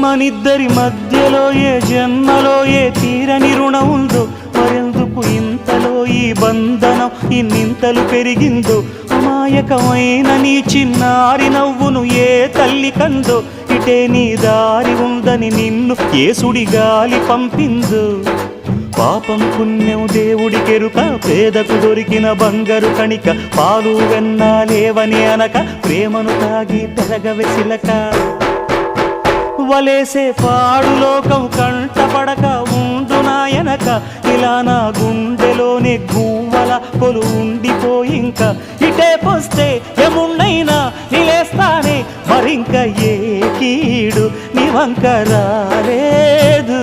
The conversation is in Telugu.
మనిద్దరి మధ్యలో ఏ జన్మలో ఏ తీరని రుణం ఉందో, మరెందుకు ఇంతలో ఈ బంధనం ఇన్నింతలు పెరిగిందో, అమాయకమైన నీ చిన్నారి నవ్వును ఏ తల్లి కందో, ఇటే నీ దారి ఉందని నిన్ను ఏ సుడి గాలి పంపిందో. పాపం పుణ్యం దేవుడికెరుక, పేదకు దొరికిన బంగారు కణిక, పాలు వెన్నాలేవని అనక ప్రేమను తాగి పెరగవెసిలక. వలేసే పాడు లోకం కంటపడక ఉండు నాయనక, ఇలా నా గుండెలోనే గువ్వల కొలు ఉండిపోయింక. ఇటే పోస్తే ఎమున్నైనా నిలేస్తానే, మరింక ఏ కీడు నీ వంక రాలేదు.